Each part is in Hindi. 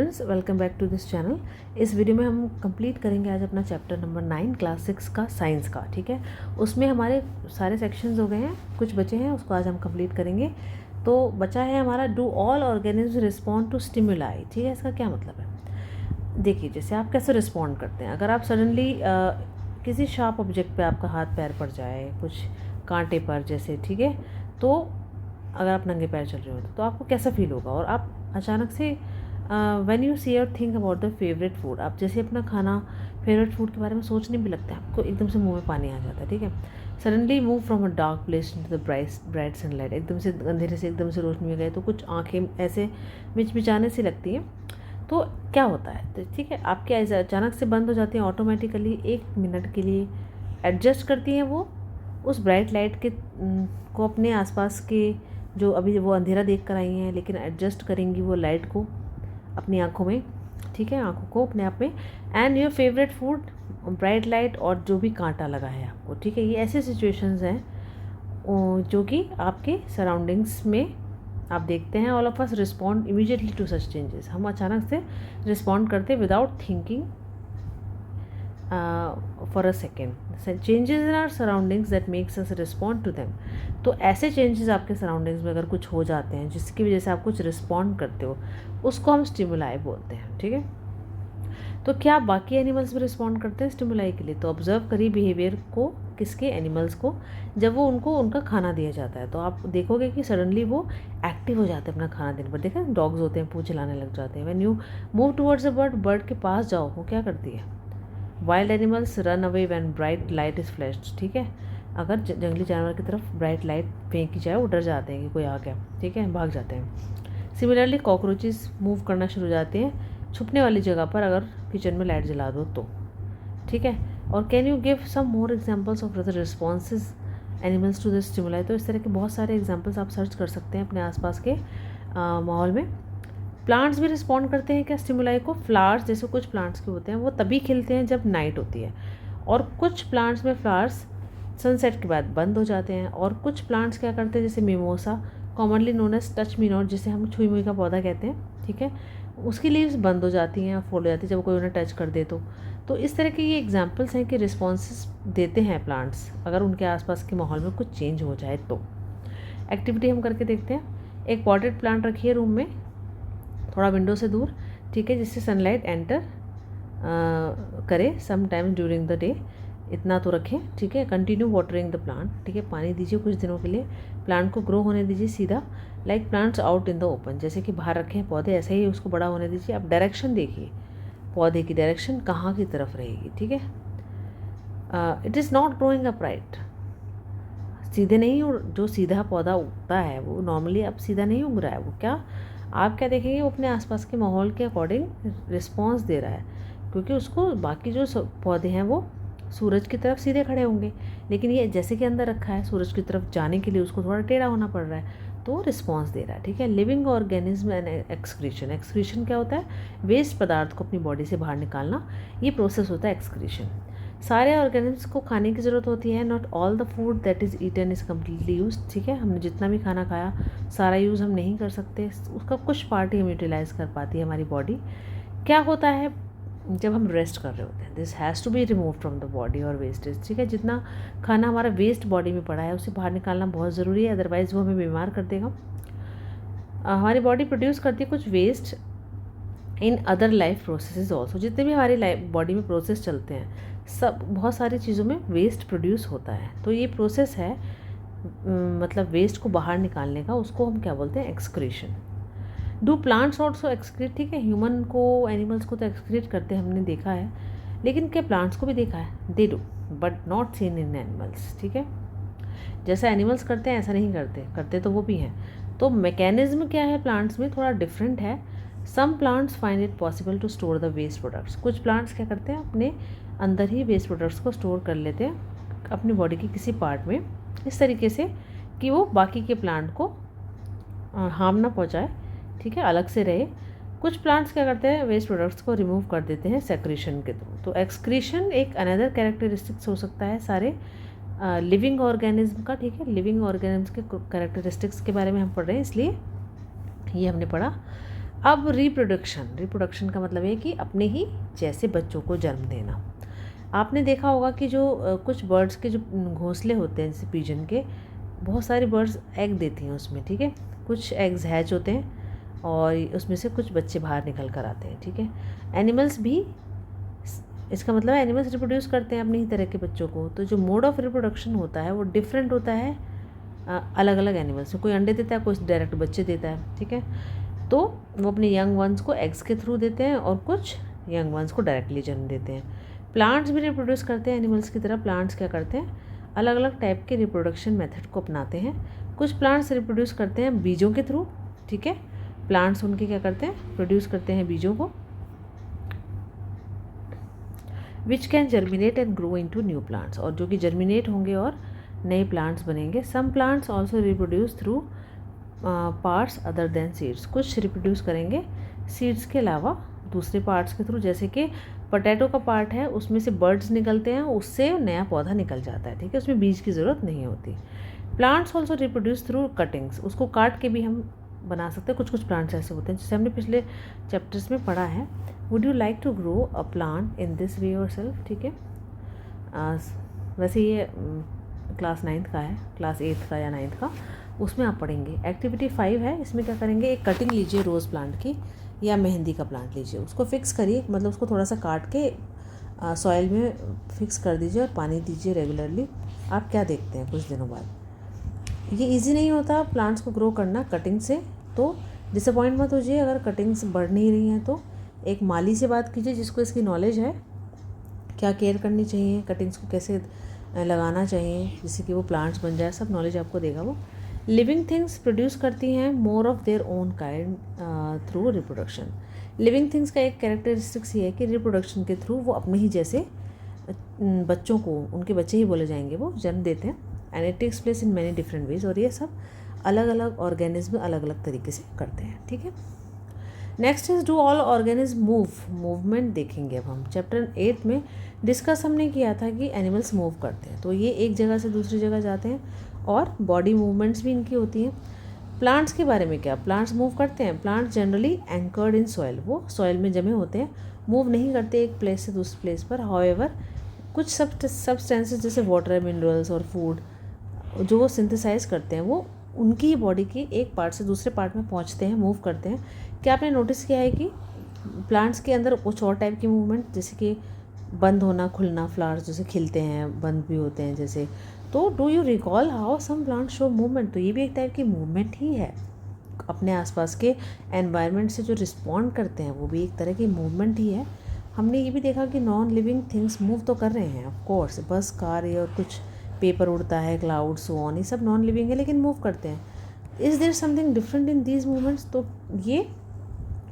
Students, welcome back to this channel. इस वीडियो में हम कंप्लीट करेंगे आज अपना चैप्टर नंबर 9 क्लास 6 का साइंस का। ठीक है, उसमें हमारे सारे सेक्शंस हो गए हैं, कुछ बचे हैं, उसको आज हम कंप्लीट करेंगे। तो बचा है हमारा do all organism respond to stimuli. ठीक है, इसका क्या मतलब है? देखिए, जैसे आप कैसे रिस्पॉन्ड करते हैं। अगर आप सडनली किसी शार्प ऑब्जेक्ट पे आपका हाथ पैर पड़ जाए, कुछ कांटे पर जैसे, ठीक है, तो अगर आप नंगे पैर चल रहे हो तो आपको कैसा फील होगा। और आप अचानक से व्हेन यू सी और think about the favourite food, आप जैसे अपना खाना फेवरेट फूड के बारे में सोचने भी लगता है, आपको एकदम से मुंह में पानी आ जाता है। ठीक है, suddenly move from a dark place to the bright sunlight, एकदम से अंधेरे से एकदम से रोशनी में गए तो कुछ आंखें ऐसे मिचमिचाने से लगती हैं। तो क्या होता है, तो ठीक है, आपकी आइज़ अचानक से बंद हो जाती हैं ऑटोमेटिकली, 1 मिनट के लिए एडजस्ट करती हैं वो उस ब्राइट लाइट के को अपने आसपास के, जो अभी वो अंधेरा देख कर आई हैं, लेकिन एडजस्ट करेंगी वो लाइट को अपनी आँखों में। ठीक है, आँखों को अपने आप में। And your favourite food, bright light और जो भी कांटा लगा है आपको। ठीक है, ये ऐसे सिचुएशंस हैं जो कि आपके सराउंडिंग्स में आप देखते हैं। All of us respond immediately to such changes, हम अचानक से रिस्पॉन्ड करते without thinking for a second. Changes in our surroundings that makes us respond to them. तो ऐसे चेंजेस आपके सराउंडिंग्स में अगर कुछ हो जाते हैं जिसकी वजह से आप कुछ रिस्पॉन्ड करते हो, उसको हम स्टिमुलाई बोलते हैं। ठीक है, तो क्या बाकी एनिमल्स भी रिस्पॉन्ड करते हैं स्टिमुलाई के लिए? तो ऑब्जर्व करिए बिहेवियर को, किसके, एनिमल्स को, जब वो उनको उनका खाना दिया जाता है तो आप देखोगे कि सडनली वो एक्टिव हो जाते हैं अपना खाना देने पर। देखा, डॉग्स होते हैं, पूंछ हिलाने लग जाते हैं। When you move towards a bird, bird के पास जाओ, वो क्या करती है? Wild animals run away when bright light is flashed. ठीक है, अगर जंगली जानवर की तरफ ब्राइट लाइट फेंकी जाए, वो डर जाते हैं कि कोई आ गया। ठीक है, भाग जाते हैं। सिमिलरली कॉकरोचेस मूव करना शुरू हो जाते हैं छुपने वाली जगह पर, अगर किचन में लाइट जला दो तो। ठीक है, और can you give some more examples of the responses animals to the stimuli? तो इस तरह के बहुत सारे एग्जांपल्स आप सर्च कर सकते हैं अपने आसपास के माहौल में। प्लांट्स भी रिस्पॉन्ड करते हैं क्या स्टिमुलाई को? फ्लावर्स, जैसे कुछ प्लांट्स के होते हैं वो तभी खिलते हैं जब नाइट होती है, और कुछ प्लांट्स में फ्लावर्स सनसेट के बाद बंद हो जाते हैं। और कुछ प्लांट्स क्या करते हैं, जैसे mimosa, commonly known as touch me not, जिसे हम छुई मुई का पौधा कहते हैं। ठीक है, उसकी लीव्स बंद हो जाती हैं, फोल्ड हो जाती है जब कोई उन्हें टच कर दे तो इस तरह के ये एग्जाम्पल्स हैं कि रिस्पॉन्सेस देते हैं प्लांट्स अगर उनके आसपास के माहौल में कुछ चेंज हो जाए तो। एक्टिविटी हम करके देखते हैं। एक पॉटेड प्लांट रखिए रूम में, थोड़ा विंडो से दूर, ठीक है, जिससे सनलाइट एंटर करे some time during the day, इतना तो रखें। ठीक है, कंटिन्यू वाटरिंग द प्लांट। ठीक है, पानी दीजिए कुछ दिनों के लिए, प्लांट को ग्रो होने दीजिए सीधा, like plants out in the open, जैसे कि बाहर रखे हैं पौधे, ऐसे ही उसको बड़ा होने दीजिए। आप डायरेक्शन देखिए, पौधे की डायरेक्शन कहाँ की तरफ रहेगी। ठीक है, it is not growing upright, सीधे नहीं, जो सीधा पौधा उगता है वो नॉर्मली अब सीधा नहीं उग रहा है, वो क्या, आप क्या देखेंगे, वो अपने आसपास के माहौल के अकॉर्डिंग रिस्पॉन्स दे रहा है, क्योंकि उसको बाकी जो पौधे हैं वो सूरज की तरफ सीधे खड़े होंगे, लेकिन ये जैसे कि अंदर रखा है सूरज की तरफ जाने के लिए उसको थोड़ा टेढ़ा होना पड़ रहा है, तो रिस्पॉन्स दे रहा है। ठीक है, living organism and excretion. Excretion क्या होता है? वेस्ट पदार्थ को अपनी बॉडी से बाहर निकालना, ये प्रोसेस होता है एक्सक्रीशन। सारे ऑर्गेनिम्स को खाने की ज़रूरत होती है, not all the food that is eaten is completely use. ठीक है, हमने जितना भी खाना खाया सारा यूज़ हम नहीं कर सकते, उसका कुछ पार्ट ही हम यूटिलाइज़ कर पाती है हमारी बॉडी। क्या होता है जब हम रेस्ट कर रहे होते हैं? This has to be remove from the body और वेस्टेज। ठीक है, जितना खाना हमारा वेस्ट बॉडी में पड़ा है उसे बाहर निकालना बहुत ज़रूरी है, अदरवाइज़ वो हमें बीमार कर देगा। हमारी बॉडी प्रोड्यूस करती है कुछ waste in other life processes also. जितने भी हमारी लाइफ बॉडी में प्रोसेस चलते हैं, सब बहुत सारी चीज़ों में वेस्ट प्रोड्यूस होता है, तो ये प्रोसेस है मतलब वेस्ट को बाहर निकालने का, उसको हम क्या बोलते हैं? Excretion. Do plants also excrete? ठीक है, ह्यूमन को, एनिमल्स को तो एक्सक्रीट करते हैं, हमने देखा है, लेकिन क्या प्लांट्स को भी देखा है? They do, but not seen in animals. ठीक है, जैसा एनिमल्स करते हैं ऐसा नहीं करते, करते तो वो भी हैं। तो मैकेनिज्म क्या है प्लांट्स में, थोड़ा डिफरेंट है। Some plants find it possible to store the waste products. कुछ प्लांट्स क्या करते हैं, अपने अंदर ही वेस्ट प्रोडक्ट्स को स्टोर कर लेते हैं अपनी बॉडी के किसी पार्ट में, इस तरीके से कि वो बाकी के प्लांट को हार्म ना पहुंचाए। ठीक है, अलग से रहे। कुछ प्लांट्स क्या करते हैं, वेस्ट प्रोडक्ट्स को रिमूव कर देते हैं सेक्रीशन के थ्रू। तो एक्सक्रीशन एक अनदर कैरेक्टरिस्टिक्स हो सकता है सारे लिविंग ऑर्गेनिज्म का। ठीक है, लिविंग ऑर्गेनिज्म के कैरेक्टरिस्टिक्स के बारे में हम पढ़ रहे हैं, इसलिए ये हमने पढ़ा। अब रिप्रोडक्शन का मतलब है कि अपने ही जैसे बच्चों को जन्म देना। आपने देखा होगा कि जो कुछ बर्ड्स के जो घोंसले होते हैं जैसे पिजन के, बहुत सारी बर्ड्स एग देती हैं उसमें, ठीक है। कुछ एग्स हैच होते हैं और उसमें से कुछ बच्चे बाहर निकल कर आते हैं, ठीक है। एनिमल्स भी, इसका मतलब एनिमल्स रिप्रोड्यूस करते हैं अपनी ही तरह के बच्चों को। तो जो मोड ऑफ रिप्रोडक्शन होता है वो डिफरेंट होता है अलग अलग एनिमल्स में। कोई अंडे देता है, कोई डायरेक्ट बच्चे देता है, ठीक है। तो वो अपने यंग वंस को एग्स के थ्रू देते हैं और कुछ यंग वंस को डायरेक्टली जन्म देते हैं। प्लांट्स भी रिप्रोड्यूस करते हैं एनिमल्स की तरह। प्लांट्स क्या करते हैं, अलग अलग टाइप के रिप्रोडक्शन मेथड को अपनाते हैं। कुछ प्लांट्स रिप्रोड्यूस करते हैं बीजों के थ्रू, ठीक है। प्लांट्स उनके क्या करते हैं, प्रोड्यूस करते हैं बीजों को, which can germinate and grow into new plants, और जो कि जर्मिनेट होंगे और नए प्लांट्स बनेंगे। Some plants also reproduce through parts other than seeds, कुछ रिप्रोड्यूस करेंगे सीड्स के अलावा दूसरे पार्ट्स के थ्रू। जैसे कि पोटैटो का पार्ट है, उसमें से बर्ड्स निकलते हैं, उससे नया पौधा निकल जाता है, ठीक है। उसमें बीज की ज़रूरत नहीं होती। Plants also reproduce through cuttings, उसको काट के भी हम बना सकते हैं। कुछ कुछ प्लांट्स ऐसे होते हैं जिसे हमने पिछले चैप्टर्स में पढ़ा है। Would you like to grow a plant in this way yourself, ठीक है। वैसे ये क्लास 9th का है, क्लास 8th का या 9th का, उसमें आप पढ़ेंगे। एक्टिविटी 5 है, इसमें क्या करेंगे, एक कटिंग लीजिए रोज़ प्लांट की या मेहंदी का प्लांट लीजिए, उसको फिक्स करिए, मतलब उसको थोड़ा सा काट के सॉइल में फिक्स कर दीजिए और पानी दीजिए रेगुलरली। आप क्या देखते हैं कुछ दिनों बाद। ये इजी नहीं होता प्लांट्स को ग्रो करना कटिंग से, तो डिसअपॉइंट मत होइए अगर कटिंग्स बढ़ नहीं रही हैं। तो एक माली से बात कीजिए जिसको इसकी नॉलेज है, क्या केयर करनी चाहिए, कटिंग्स को कैसे लगाना चाहिए जिससे कि वो प्लांट्स बन जाए, सब नॉलेज आपको देगा वो। लिविंग थिंग्स प्रोड्यूस करती हैं more of their own kind through reproduction. Living things का एक कैरेक्टरिस्टिक्स ये है कि रिप्रोडक्शन के थ्रू वो अपने ही जैसे बच्चों को, उनके बच्चे ही बोले जाएंगे, वो जन्म देते हैं। And it takes place in many different ways, और ये सब अलग अलग ऑर्गेनिज्म अलग अलग तरीके से करते हैं, ठीक है। Next is do all organism move, movement देखेंगे अब हम। चैप्टर 8 में डिस्कस हमने किया था कि एनिमल्स मूव करते हैं, तो ये एक जगह से दूसरी जगह जाते हैं और बॉडी मूवमेंट्स भी इनकी होती हैं। प्लांट्स के बारे में क्या, प्लांट्स मूव करते हैं। Plants generally anchored in soil, वो सॉइल में जमे होते हैं, मूव नहीं करते एक प्लेस से दूसरे प्लेस पर। हाउएवर कुछ सब्सटेंसेस जैसे वाटर, मिनरल्स और फूड जो वो सिंथेसाइज करते हैं, वो उनकी ही बॉडी के एक पार्ट से दूसरे पार्ट में पहुंचते हैं, मूव करते हैं। क्या आपने नोटिस किया है कि प्लांट्स के अंदर कुछ और टाइप की मूवमेंट, जैसे कि बंद होना खुलना, फ्लावर्स जैसे खिलते हैं बंद भी होते हैं जैसे, तो do you recall how some plant show movement, तो ये भी एक टाइप की मूवमेंट ही है। अपने आसपास के एनवायरनमेंट से जो रिस्पॉन्ड करते हैं वो भी एक तरह की मूवमेंट ही है। हमने ये भी देखा कि नॉन लिविंग थिंग्स मूव तो कर रहे हैं ऑफ कोर्स, बस कार और कुछ पेपर उड़ता है, क्लाउड सो ऑन, ये सब नॉन लिविंग है लेकिन मूव करते हैं। Is there something different in these movements, तो ये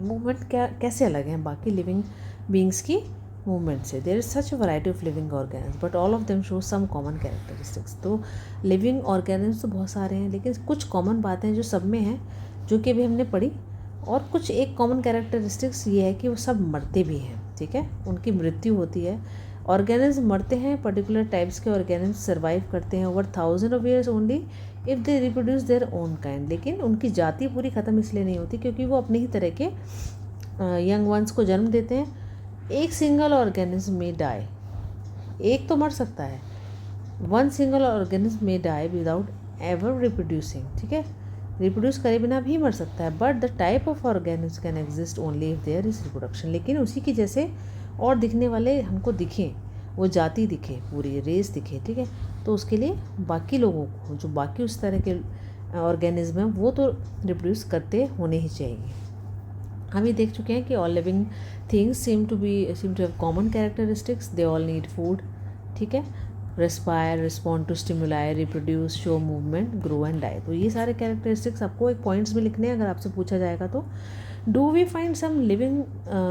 मूवमेंट क्या कैसे अलग हैं बाकी लिविंग बींग्स की मूवमेंट से। There is such a variety of living organism but all of them show some common characteristics. तो लिविंग ऑर्गेनिज्म तो बहुत सारे हैं लेकिन कुछ कॉमन बातें जो सब में हैं, जो कि अभी हमने पढ़ी। और कुछ एक कॉमन कैरेक्टरिस्टिक्स ये है कि वो सब मरते भी हैं, ठीक है, उनकी मृत्यु होती है। ऑर्गेनिज्म मरते हैं, पर्टिकुलर टाइप्स के ऑर्गेनिज्म सर्वाइव करते हैं over 1000 of years only if they reproduce their own kind, लेकिन उनकी जाति पूरी ख़त्म इसलिए नहीं होती क्योंकि वो अपने ही तरह के यंग वंस को जन्म देते हैं। एक सिंगल ऑर्गेनिज्म में डाई, एक तो मर सकता है, one single organism may die without ever reproducing, ठीक है, रिप्रोड्यूस करे बिना भी मर सकता है। But the type of organism can exist only if there is reproduction, लेकिन उसी की जैसे और दिखने वाले हमको दिखें, वो जाति दिखे, पूरी रेस दिखे, ठीक है, तो उसके लिए बाकी लोगों को, जो बाकी उस तरह के ऑर्गेनिज्म हैं, वो तो रिप्रोड्यूस करते होने ही चाहिए। हम ये देख चुके हैं कि all living things seem to have common characteristics, they all need food, ठीक है, respire, respond to stimuli, reproduce, show movement, grow and die. तो ये सारे कैरेक्टरिस्टिक्स आपको एक पॉइंट्स में लिखने हैं अगर आपसे पूछा जाएगा तो। Do we find some living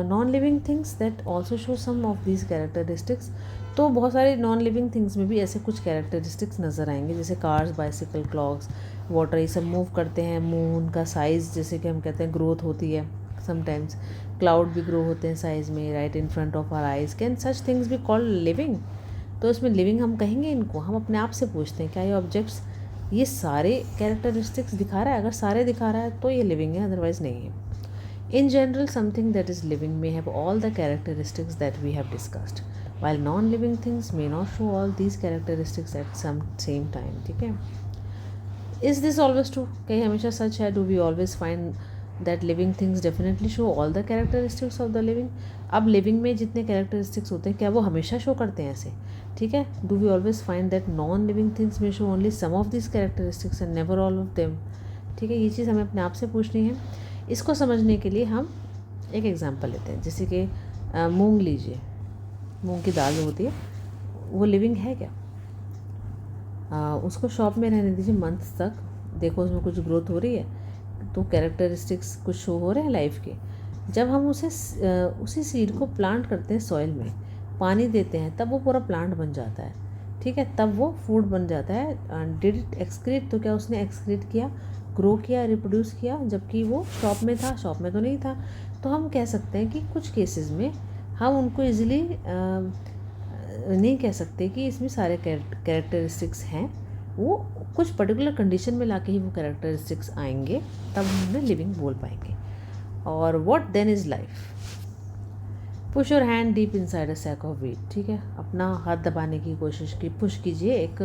non living things that also show some of these characteristics, तो बहुत सारे नॉन लिविंग थिंग्स में भी ऐसे कुछ कैरेक्टरिस्टिक्स नज़र आएंगे, जैसे कार्स, बाइसिकल, क्लॉक्स, वाटर, ये सब मूव करते हैं। मून का साइज़ जैसे कि हम कहते हैं ग्रोथ होती है समटाइम्स, क्लाउड भी ग्रो होते हैं साइज़ में right in front of our eyes, can such things be called living, तो इसमें लिविंग हम कहेंगे इनको। हम अपने आप से पूछते हैं क्या ये ऑब्जेक्ट्स ये सारे कैरेक्टरिस्टिक्स दिखा रहा है, अगर सारे दिखा रहा है तो ये लिविंग है, अदरवाइज़ नहीं है। In general, something that is living may have all the characteristics that we have discussed, while non-living things may not show all these characteristics at some same time. ठीक है. Is this always true? कहीं हमेशा सच है? Do we always find that living things definitely show all the characteristics of the living? अब living में जितने characteristics होते हैं क्या वो हमेशा show करते हैं ऐसे? ठीक है. Do we always find that non-living things may show only some of these characteristics and never all of them? ठीक है. ये चीज़ हमें अपने आप से पूछनी है. इसको समझने के लिए हम एक एग्जांपल लेते हैं. जैसे कि मूंग लीजिए. मूंग की दाल जो होती है वो लिविंग है क्या? उसको शॉप में रहने दीजिए मंथ्स तक. देखो उसमें कुछ ग्रोथ हो रही है, तो कैरेक्टरिस्टिक्स कुछ शो हो रहे हैं लाइफ के. जब हम उसी सीड को प्लांट करते हैं सॉइल में, पानी देते हैं, तब वो पूरा प्लांट बन जाता है. ठीक है. तब वो फूड बन जाता है. Did it excrete? तो क्या उसने एक्सक्रीट किया, ग्रो किया, रिप्रोड्यूस किया, जबकि वो शॉप में था? शॉप में तो नहीं था. तो हम कह सकते हैं कि कुछ केसेस में हम उनको ईजिली नहीं कह सकते कि इसमें सारे कैरेक्टरिस्टिक्स हैं. वो कुछ पर्टिकुलर कंडीशन में लाके ही वो कैरेक्टरिस्टिक्स आएंगे, तब हम उन्हें लिविंग बोल पाएंगे. और what then is life? Push your hand deep inside a sack of wheat. ठीक है. अपना हाथ दबाने की कोशिश की, पुश कीजिए एक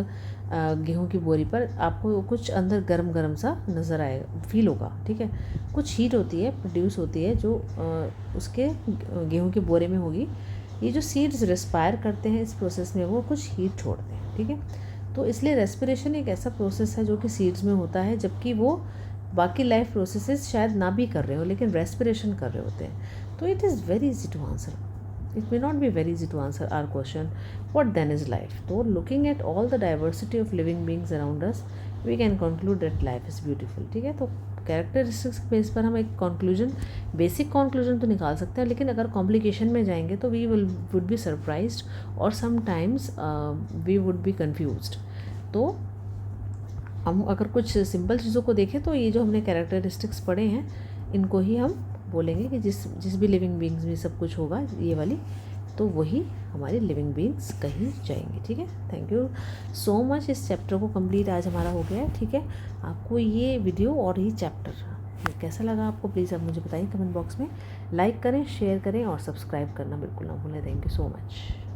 गेहूं की बोरी पर. आपको कुछ अंदर गरम गरम सा नज़र आएगा, फील होगा. ठीक है. कुछ हीट होती है, प्रोड्यूस होती है, जो उसके गेहूं के बोरे में होगी. ये जो सीड्स रेस्पायर करते हैं इस प्रोसेस में, वो कुछ हीट छोड़ते हैं. ठीक है. तो इसलिए रेस्पिरेशन एक ऐसा प्रोसेस है जो कि सीड्स में होता है, जबकि वो बाकी लाइफ प्रोसेसेस शायद ना भी कर रहे हो, लेकिन रेस्पिरेशन कर रहे होते हैं. तो it is very easy to answer. It may not be very easy to answer our question what then is life. तो looking at all the diversity of living beings around us, we can conclude that life is beautiful. ठीक है. तो कैरेक्टरिस्टिक्स बेस पर हम एक कंक्लूजन, बेसिक कंक्लूजन तो निकाल सकते हैं, लेकिन अगर कॉम्प्लिकेशन में जाएंगे तो वी वुड बी सरप्राइज्ड और sometimes we would be confused. तो हम अगर कुछ सिंपल चीज़ों को देखें तो ये जो हमने कैरेक्टरिस्टिक्स पढ़े हैं, इनको ही हम बोलेंगे कि जिस भी लिविंग बींग्स में सब कुछ होगा ये वाली, तो वही हमारी लिविंग बींग्स कही जाएंगी. ठीक है. Thank you so much. इस चैप्टर को कंप्लीट आज हमारा हो गया है. ठीक है. आपको ये वीडियो और ये चैप्टर कैसा लगा आपको, प्लीज़ आप मुझे बताइए कमेंट बॉक्स में. लाइक करें, शेयर करें और सब्सक्राइब करना बिल्कुल ना भूलें. Thank you so much.